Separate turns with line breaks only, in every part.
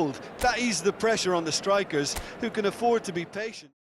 gold. That eases the pressure on the strikers, who can afford to be patient.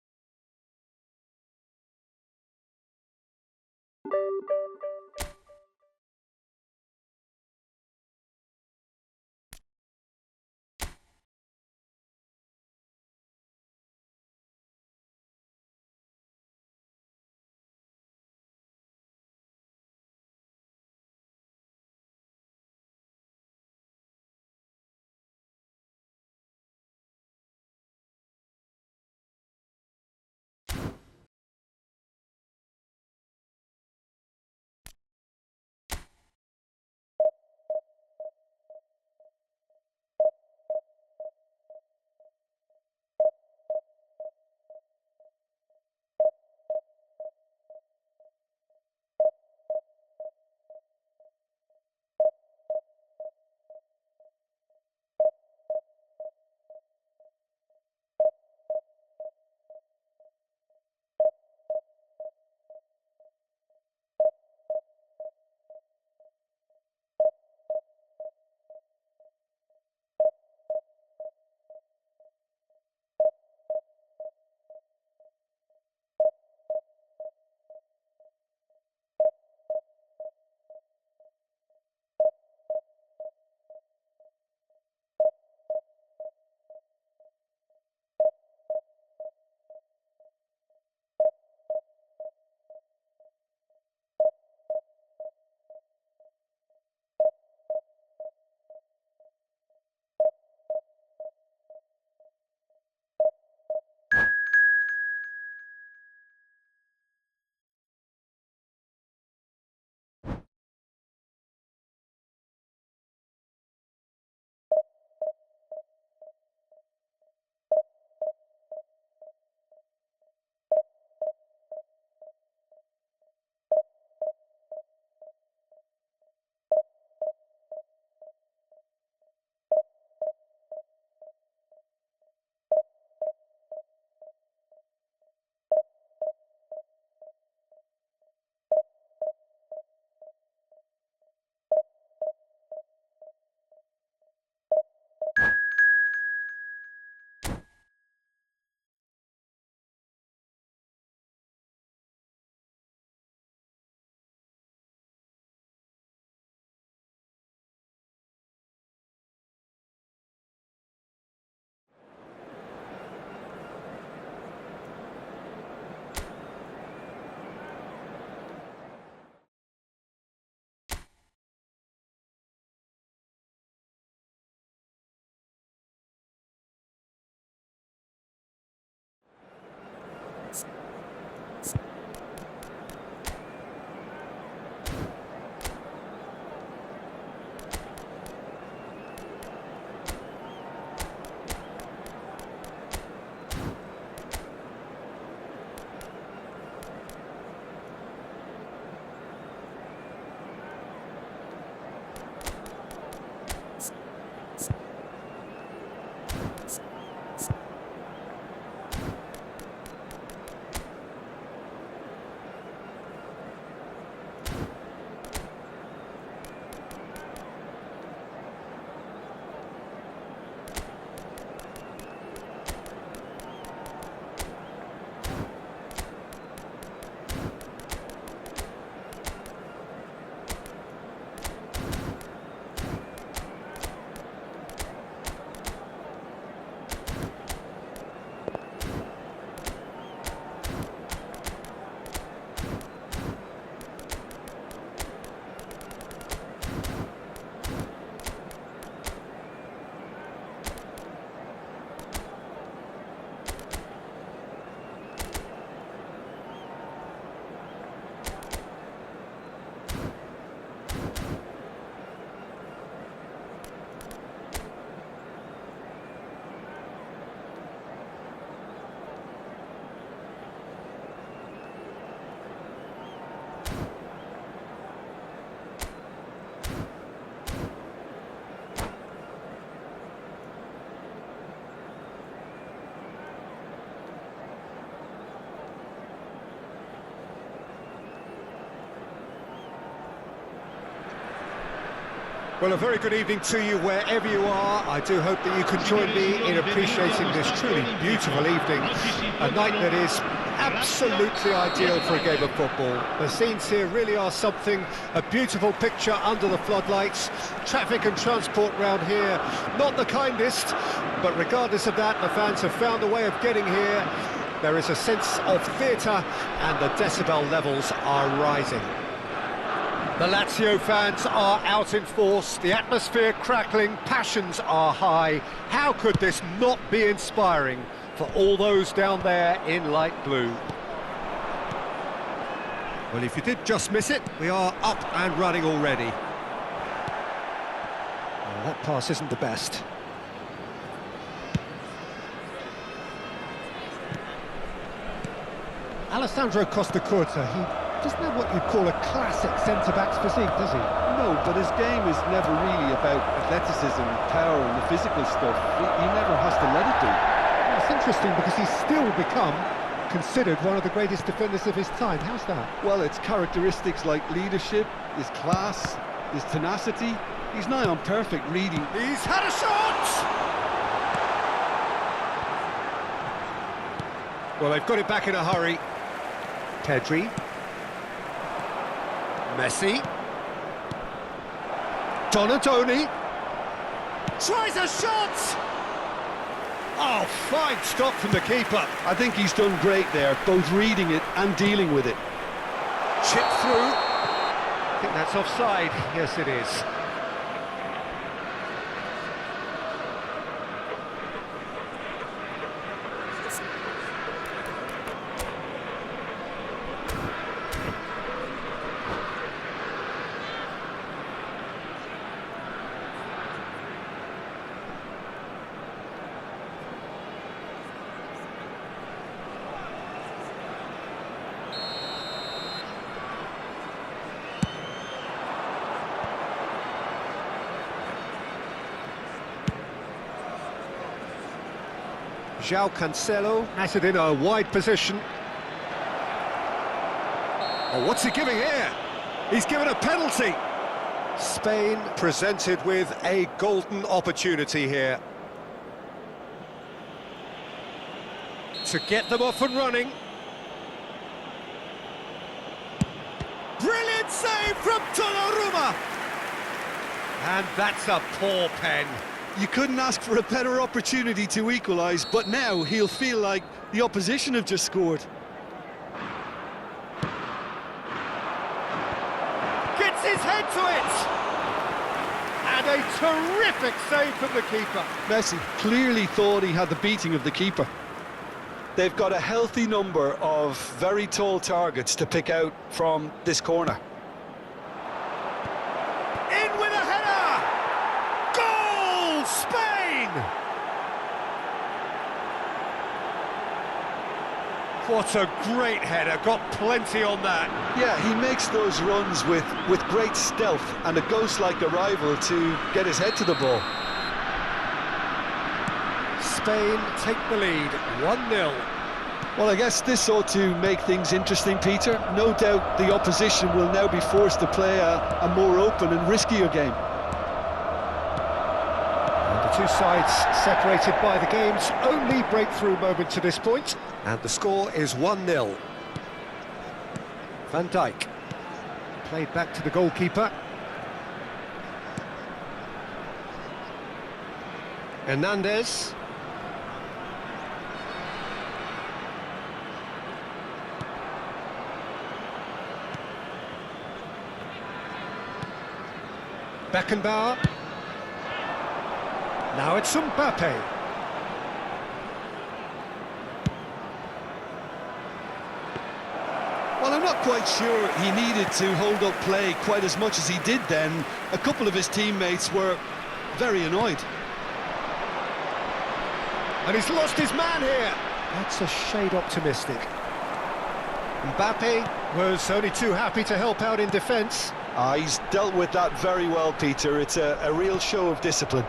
Well, a very good evening to you wherever you are. I do hope that you can join me in appreciating this truly beautiful evening. A night that is absolutely ideal for a game of football. The scenes here really are something, a beautiful picture under the floodlights. Traffic and transport round here, not the kindest, but regardless of that, the fans have found a way of getting here. There is a sense of theatre and the decibel levels are rising. The Lazio fans are out in force, the atmosphere crackling, passions are high. How could this not be inspiring for all those down there in light blue? Well, if you did just miss it, we are up and running already. Well, that pass isn't the best. Alessandro Costacurta, he doesn't have what you'd call a classic centre-back's physique, does he?
No, but his game is never really about athleticism, power and the physical stuff. He never has to let it do.
Well, it's interesting because he's still become considered one of the greatest defenders of his time. How's that?
Well, it's characteristics like leadership, his class, his tenacity. He's nigh on perfect reading.
He's had a shot! Well, they've got it back in a hurry. Pedri. Messi. Donadoni. Tries a shot! Oh, fine stop from the keeper.
I think he's done great there, both reading it and dealing with it.
Chip through. I think that's offside. Yes, it is. João Cancelo has it in a wide position. Oh, what's he giving here? He's given a penalty. Spain presented with a golden opportunity here to get them off and running. Brilliant save from Donnarumma! And that's a poor pen.
You couldn't ask for a better opportunity to equalise, but now he'll feel like the opposition have just scored.
Gets his head to it! And a terrific save from the keeper.
Messi clearly thought he had the beating of the keeper. They've got a healthy number of very tall targets to pick out from this corner.
In with a header! Goal! Spain! What a great header, got plenty on that.
Yeah, he makes those runs with great stealth and a ghost-like arrival to get his head to the ball.
Spain take the lead, 1-0.
Well, I guess this ought to make things interesting, Peter. No doubt the opposition will now be forced to play a more open and riskier game.
And the two sides separated by the game's only breakthrough moment to this point. And the score is 1-0. Van Dijk. Played back to the goalkeeper. Hernandez. Beckenbauer. Now it's Mbappe.
Well, I'm not quite sure he needed to hold up play quite as much as he did then. A couple of his teammates were very annoyed.
And he's lost his man here. That's a shade optimistic. Mbappe was only too happy to help out in defence.
He's dealt with that very well, Peter. It's a real show of discipline.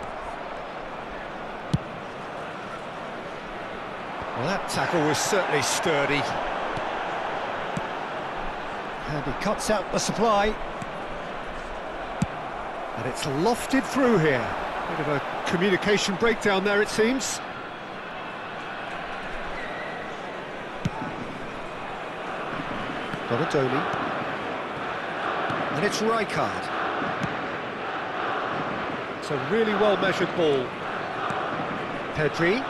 Well, that tackle was certainly sturdy. And he cuts out the supply. And it's lofted through here. Bit of a communication breakdown there, it seems. Donadoni. And it's Rijkaard. It's a really well-measured ball. Pedri.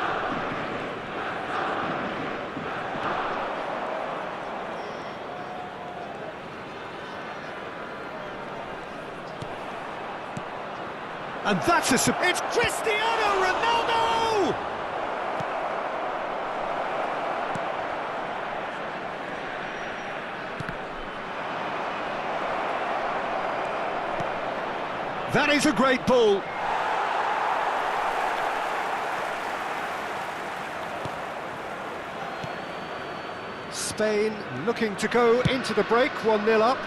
And that's it's Cristiano Ronaldo! That is a great ball. Spain looking to go into the break, 1-0 up.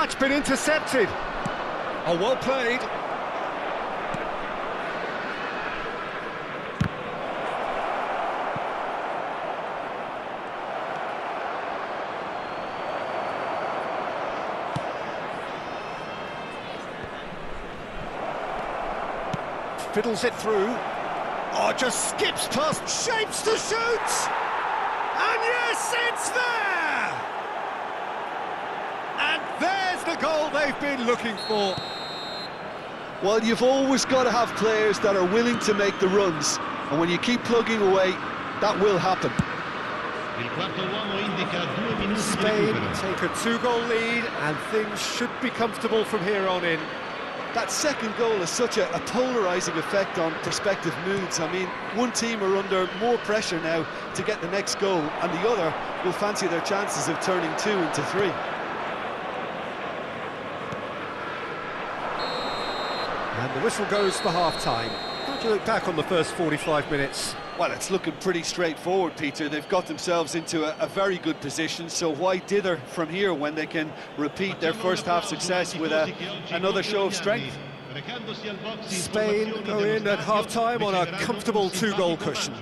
It's been intercepted. Oh, well played. Fiddles it through. Oh, just skips past, shapes to shoot! And yes, it's there! And there's the goal they've been looking for.
Well, you've always got to have players that are willing to make the runs, and when you keep plugging away, that will happen.
Spain take a 2-goal lead, and things should be comfortable from here on in.
That second goal has such a polarising effect on prospective moods. I mean, one team are under more pressure now to get the next goal, and the other will fancy their chances of turning 2 into 3.
And the whistle goes for half-time. How do you look back on the first 45 minutes?
Well, it's looking pretty straightforward, Peter. They've got themselves into a very good position, so why dither from here when they can repeat their first half success with another show of strength?
Spain go in at half-time on a comfortable 2-goal cushion.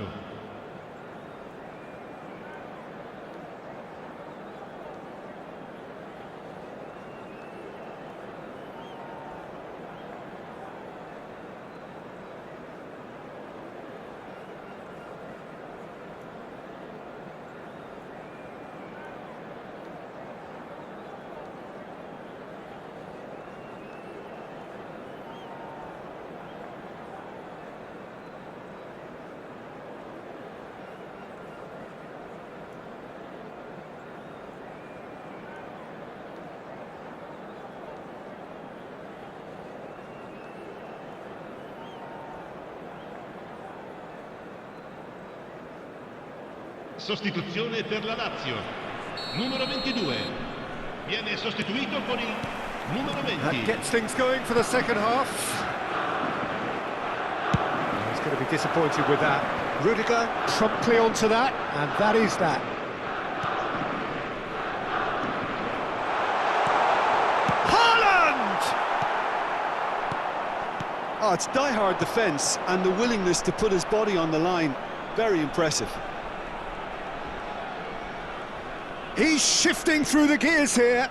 Sostituzione per la Lazio. Numero 22. Viene sostituito con il numero 20.
That gets things going for the second half. He's going to be disappointed with that. Rudiger promptly onto that, and that is that. Haaland!
Oh, it's die-hard defence and the willingness to put his body on the line. Very impressive.
He's shifting through the gears here.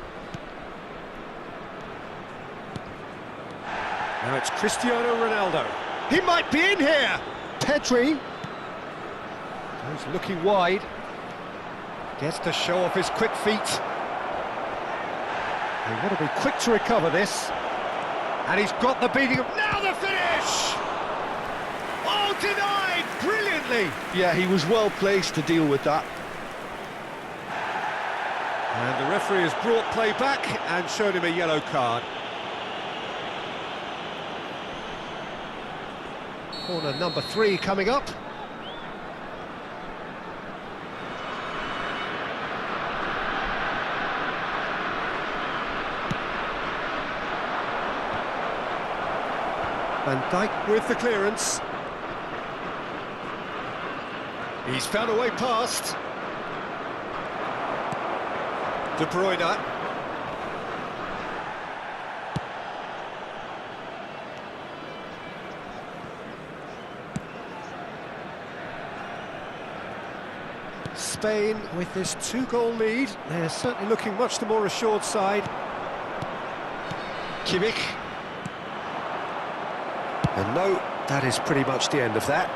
Now it's Cristiano Ronaldo. He might be in here. Pedri. He's looking wide. Gets to show off his quick feet. They want to be quick to recover this. And he's got the beating of... Now the finish! Oh, denied brilliantly.
Yeah, he was well placed to deal with that.
And the referee has brought play back and shown him a yellow card. Corner number 3 coming up. Van Dijk with the clearance. He's found a way past. De Bruyne. Spain, with this 2-goal lead, they're certainly looking much the more assured side. Kimmich. And no, that is pretty much the end of that.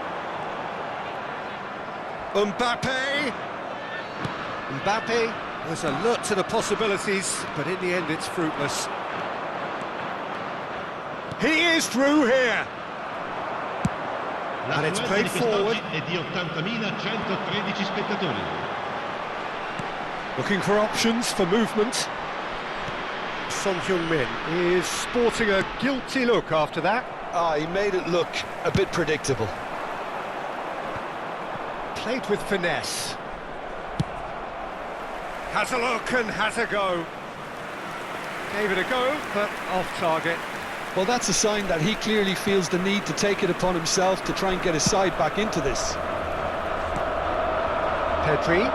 Mbappe! Mbappe was alert to the possibilities, but in the end it's fruitless. He is through here! And it's played forward.
È di 80.113 spettatori.
Looking for options for movement. Son Heung-min is sporting a guilty look after that.
He made it look a bit predictable.
Played with finesse. Has a look and has a go. Gave it a go, but off target.
Well, that's a sign that he clearly feels the need to take it upon himself to try and get his side back into this.
Pedri.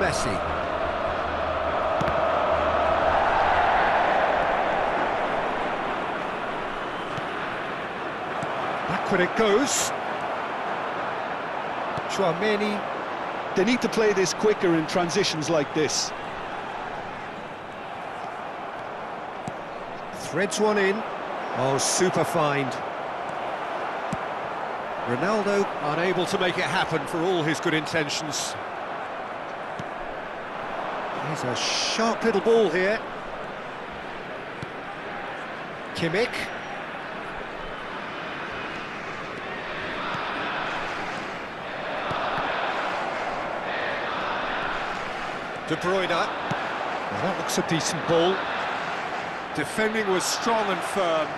Messi. Backward it goes. Chouameni.
They need to play this quicker in transitions like this.
Threads one in. Oh, super find. Ronaldo unable to make it happen for all his good intentions. Here's a sharp little ball here. Kimmich. De Bruyne. Well, that looks a decent ball. Defending was strong and firm.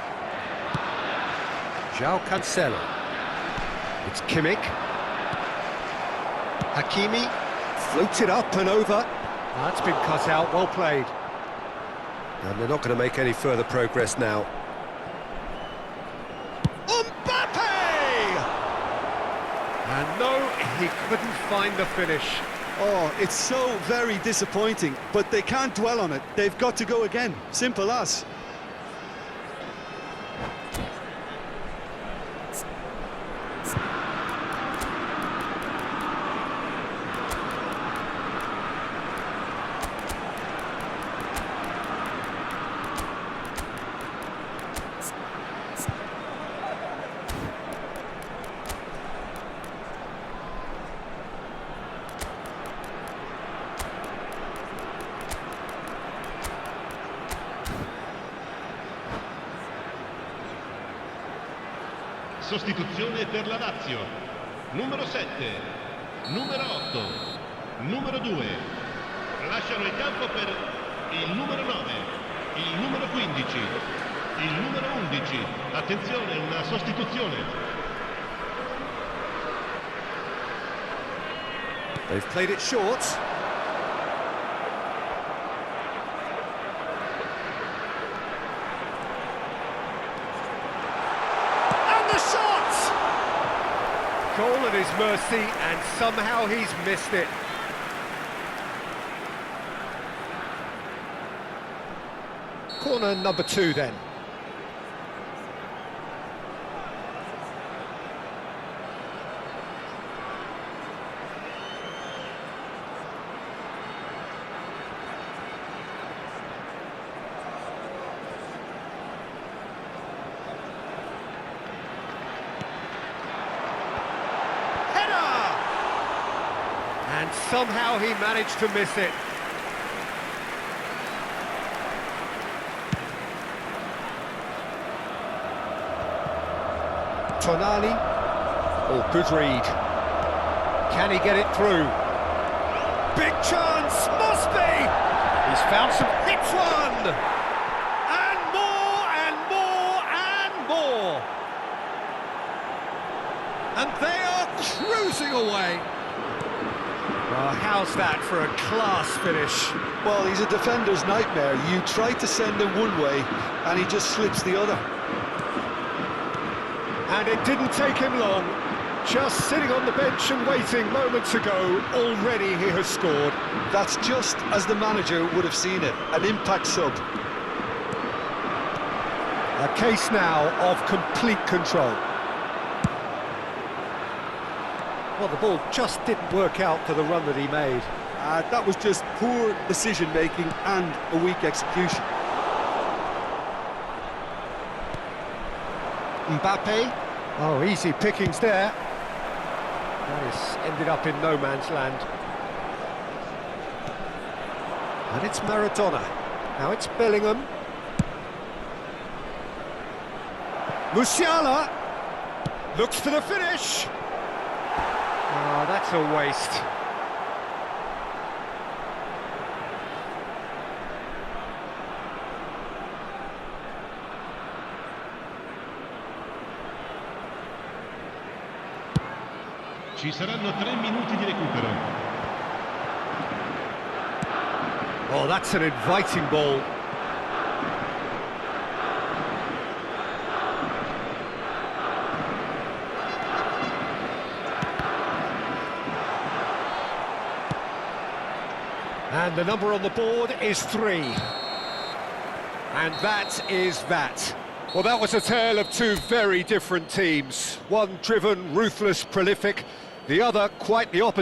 João Cancelo. It's Kimmich. Hakimi floats it up and over. That's been cut out, well played. And they're not going to make any further progress now. Mbappe! And no, he couldn't find the finish.
Oh, it's so very disappointing, but they can't dwell on it. They've got to go again. Simple as.
Sostituzione per la Lazio. Numero 7, numero 8, numero 2. Lasciano il campo per il numero 9, il numero 15, il numero 11. Attenzione, una sostituzione.
They've played it short. Goal at his mercy, and somehow he's missed it. Corner number 2 then. And somehow he managed to miss it. Tonali. Oh, good read. Can he get it through? Big chance, must be! He's found some hits one! And more, and more, and more! And they are cruising away. Well, how's that for a class finish?
Well, he's a defender's nightmare. You try to send him one way, and he just slips the other.
And it didn't take him long. Just sitting on the bench and waiting moments ago, already he has scored.
That's just as the manager would have seen it, an impact sub.
A case now of complete control. Well, the ball just didn't work out for the run that he made.
That was just poor decision-making and a weak execution.
Mbappe. Oh, easy pickings there. That has ended up in no man's land. And it's Maradona. Now it's Bellingham. Musiala looks for the finish. Oh, that's a waste.
Ci saranno 3 minuti di recupero.
Oh, that's an inviting ball. And the number on the board is 3. And that is that. Well, that was a tale of two very different teams. One driven, ruthless, prolific. The other quite the opposite.